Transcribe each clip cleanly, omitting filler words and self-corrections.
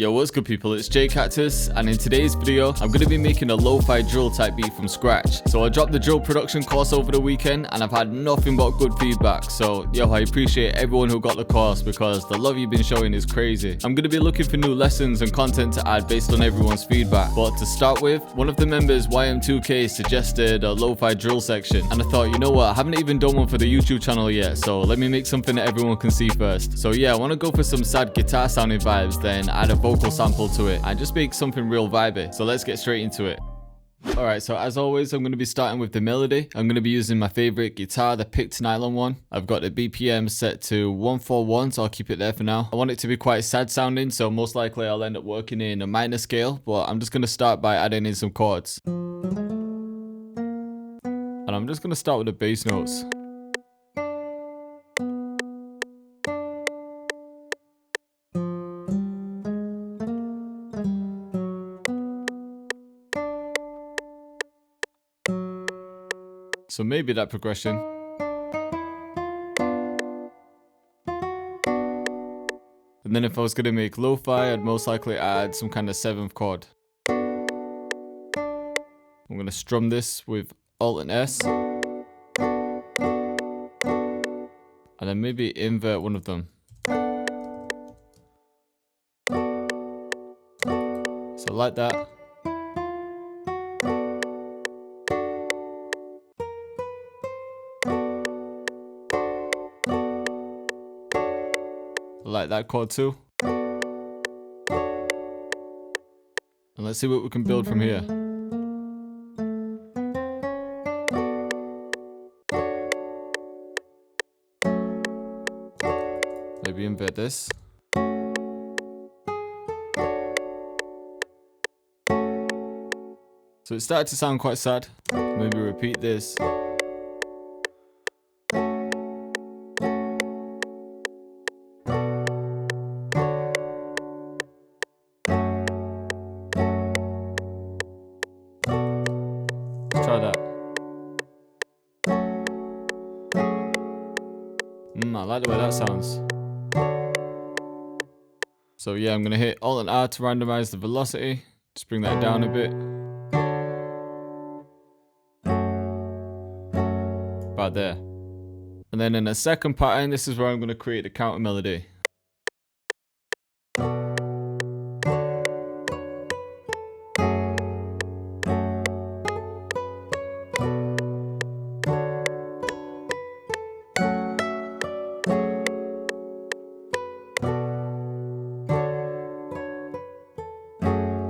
Yo, what's good people, it's Cactus, and in today's video, I'm going to be making a Lofi Drill type beat from scratch. So I dropped the drill production course over the weekend, and I've had nothing but good feedback. So yo, I appreciate everyone who got the course because the love you've been showing is crazy. I'm going to be looking for new lessons and content to add based on everyone's feedback. But to start with, one of the members, YM2K, suggested a Lofi Drill section, and I thought, you know what, I haven't even done one for the YouTube channel yet, so let me make something that everyone can see first. So yeah, I want to go for some sad guitar sounding vibes, then add a vocal sample to it and just make something real vibey. So let's get straight into it. Alright, so as always, I'm going to be starting with the melody. I'm going to be using my favorite guitar, the picked nylon one. I've got the BPM set to 141, so I'll keep it there for now. I want it to be quite sad sounding, so most likely I'll end up working in a minor scale, but I'm just going to start by adding in some chords. And I'm just going to start with the bass notes. So maybe that progression. And then if I was going to make lo-fi, I'd most likely add some kind of 7th chord. I'm going to strum this with Alt and S. And then maybe invert one of them. So like that. Like that chord too. And let's see what we can build from here. Maybe invert this. So it started to sound quite sad. Maybe repeat this. Try that. I like the way that sounds. So yeah, I'm going to hit Alt and R to randomize the velocity. Just bring that down a bit. About there. And then in the second pattern, this is where I'm going to create a counter melody.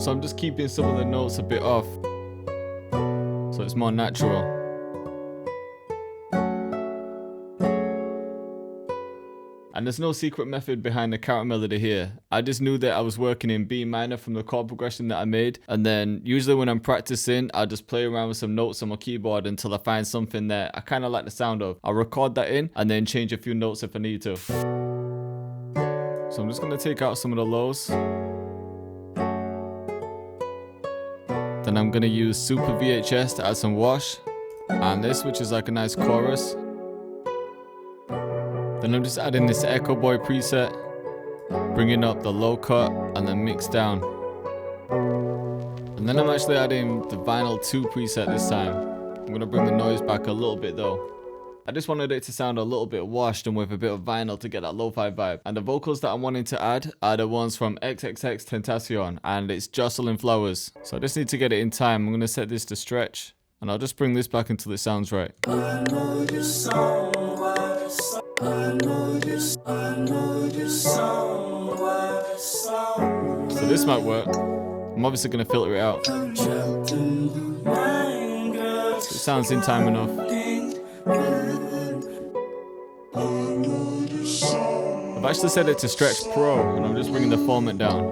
So I'm just keeping some of the notes a bit off, so it's more natural. And there's no secret method behind the counter melody here. I just knew that I was working in B minor from the chord progression that I made, and then usually when I'm practicing, I'll just play around with some notes on my keyboard until I find something that I kind of like the sound of. I'll record that in and then change a few notes if I need to. So I'm just going to take out some of the lows. Then I'm going to use Super VHS to add some wash, and this, which is like a nice chorus. Then I'm just adding this Echo Boy preset, bringing up the low cut and then mix down. And then I'm actually adding the Vinyl 2 preset this time. I'm going to bring the noise back a little bit though. I just wanted it to sound a little bit washed and with a bit of vinyl to get that lo-fi vibe. And the vocals that I'm wanting to add are the ones from XXXTentacion, and it's Jocelyn Flowers. So I just need to get it in time. I'm going to set this to stretch, and I'll just bring this back until it sounds right. So this might work. I'm obviously going to filter it out. So it sounds in time enough. I've actually set it to Stretch Pro, and I'm just bringing the format down.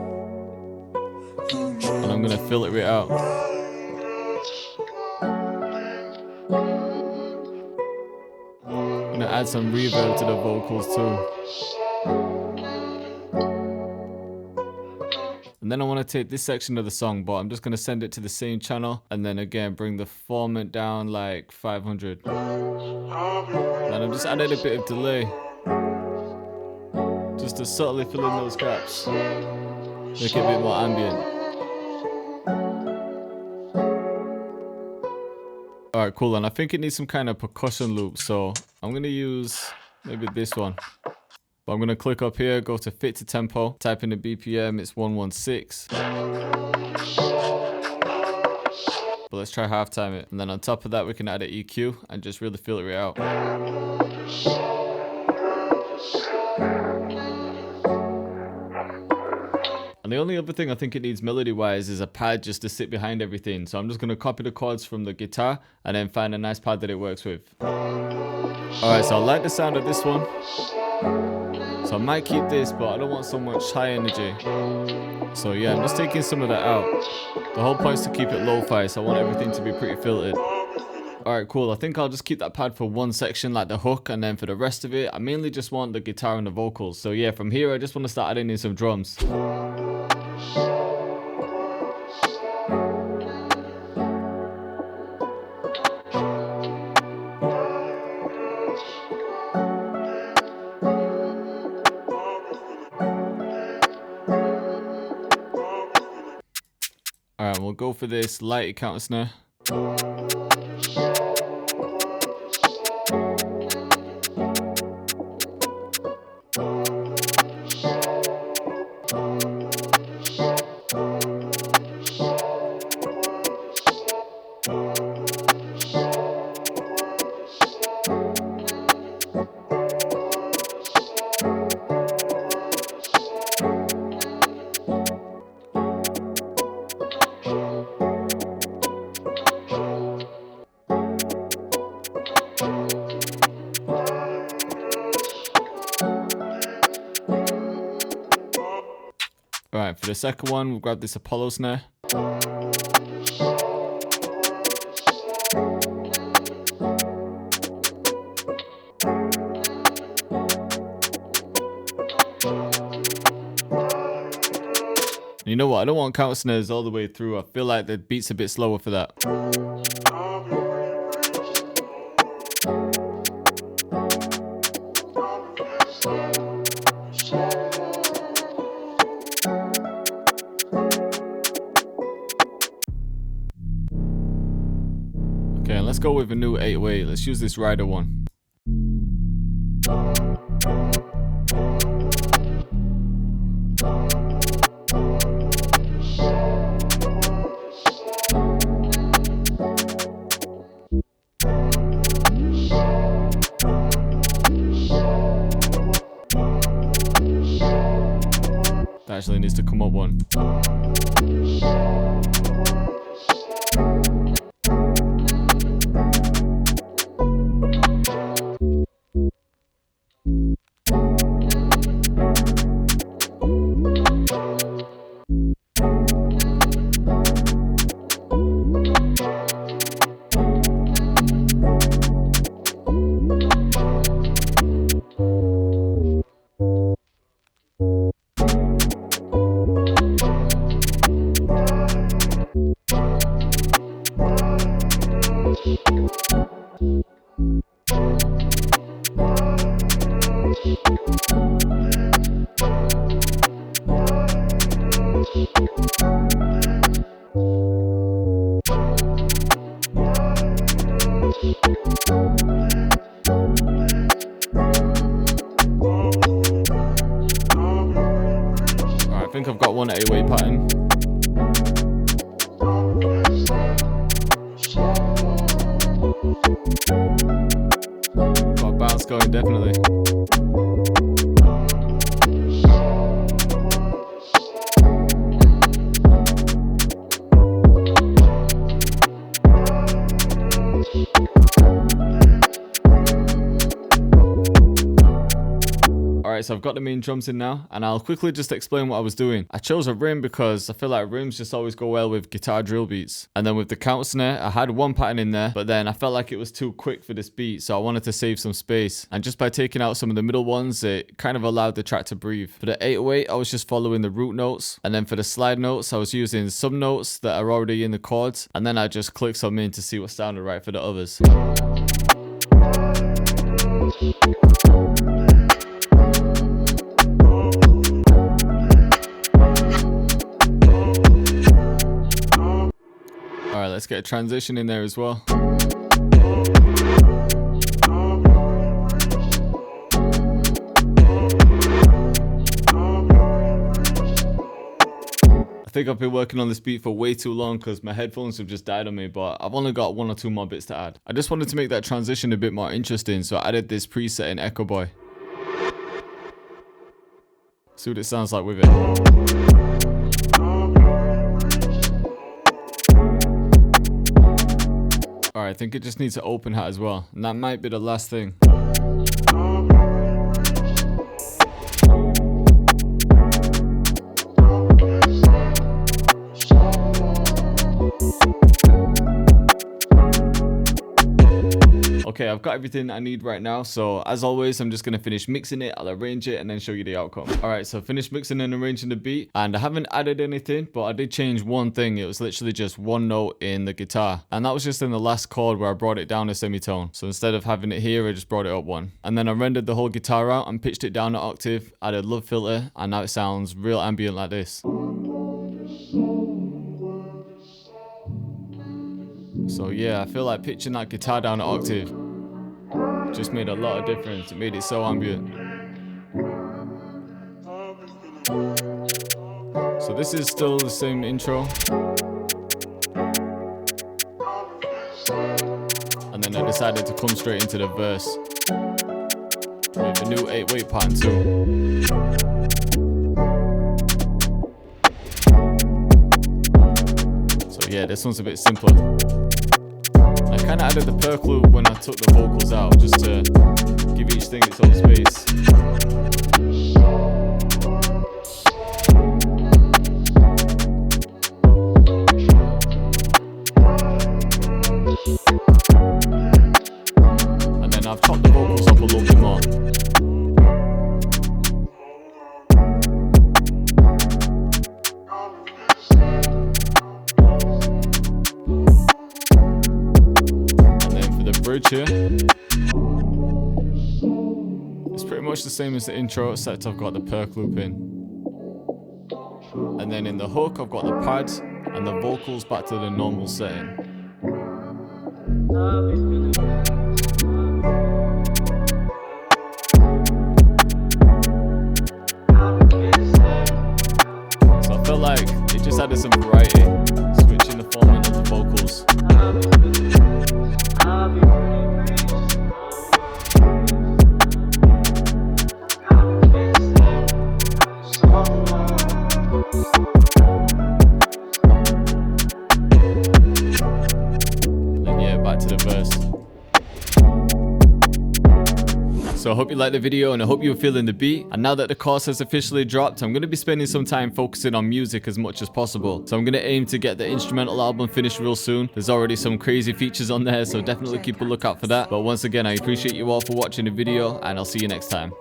And I'm going to filter it out. I'm going to add some reverb to the vocals too. And then I want to take this section of the song, but I'm just going to send it to the same channel, and then again bring the format down like 500. And I'm just adding a bit of delay, just to subtly fill in those gaps. Make it a bit more ambient. Alright, cool. And I think it needs some kind of percussion loop. So I'm going to use maybe this one. But I'm going to click up here, go to fit to tempo, type in the BPM, it's 116. But let's try halftime it. And then on top of that, we can add an EQ and just really filter it out. And the only other thing I think it needs melody wise is a pad just to sit behind everything. So I'm just going to copy the chords from the guitar and then find a nice pad that it works with. Alright, so I like the sound of this one. So I might keep this, but I don't want so much high energy. So yeah, I'm just taking some of that out. The whole point is to keep it lo-fi, so I want everything to be pretty filtered. Alright, cool. I think I'll just keep that pad for one section, like the hook, and then for the rest of it, I mainly just want the guitar and the vocals. So yeah, from here, I just want to start adding in some drums. Alright, we'll go for this light counter snare. Alright, for the second one, we'll grab this Apollo snare. You know what, I don't want counter snares all the way through. I feel like the beat's a bit slower for that. Okay, let's go with a new 808. Let's use this Rider one. That actually needs to come up one. I think I've got one 808 pattern. Got a bounce going, definitely. Alright, so I've got the main drums in now, and I'll quickly just explain what I was doing. I chose a rim because I feel like rims just always go well with guitar drill beats. And then with the counter snare, I had one pattern in there, but then I felt like it was too quick for this beat, so I wanted to save some space. And just by taking out some of the middle ones, it kind of allowed the track to breathe. For the 808, I was just following the root notes, and then for the slide notes, I was using some notes that are already in the chords, and then I just clicked some in to see what sounded right for the others. let's get a transition in there as well. I think I've been working on this beat for way too long because my headphones have just died on me, but I've only got 1 or 2 more bits to add. I just wanted to make that transition a bit more interesting, so I added this preset in Echo Boy. See what it sounds like with it. Alright, I think it just needs an open hat as well, and that might be the last thing. Okay, I've got everything I need right now, so as always, I'm just going to finish mixing it, I'll arrange it, and then show you the outcome. Alright, so finished mixing and arranging the beat, and I haven't added anything, but I did change one thing. It was literally just one note in the guitar, and that was just in the last chord where I brought it down a semitone. So instead of having it here, I just brought it up one. And then I rendered the whole guitar out and pitched it down an octave, added love filter, and now it sounds real ambient like this. So yeah, I feel like pitching that guitar down an octave just made a lot of difference. It made it so ambient. So this is still the same intro. And then I decided to come straight into the verse with a new 8/8 pattern too. So yeah, this one's a bit simpler. I kind of added the perc loop when I took the vocals out, just to give each thing its own space. And then I've chopped the vocals up a little bit more. Bridge here. It's pretty much the same as the intro, except I've got the perc loop in. And then in the hook, I've got the pads and the vocals back to the normal setting. So I felt like it just added some variety, switching the format of the vocals. So I hope you liked the video and I hope you were feeling the beat. And now that the course has officially dropped, I'm going to be spending some time focusing on music as much as possible. So I'm going to aim to get the instrumental album finished real soon. There's already some crazy features on there, so definitely keep a lookout for that. But once again, I appreciate you all for watching the video, and I'll see you next time.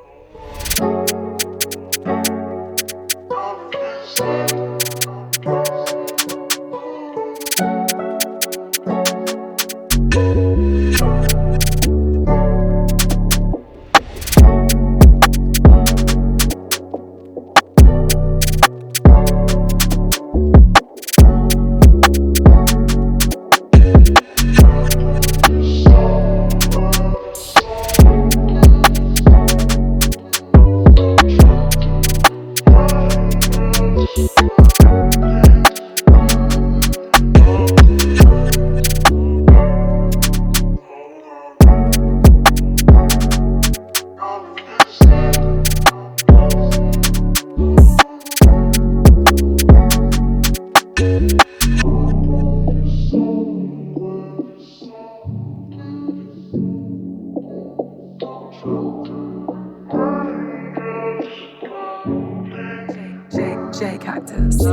Cactus.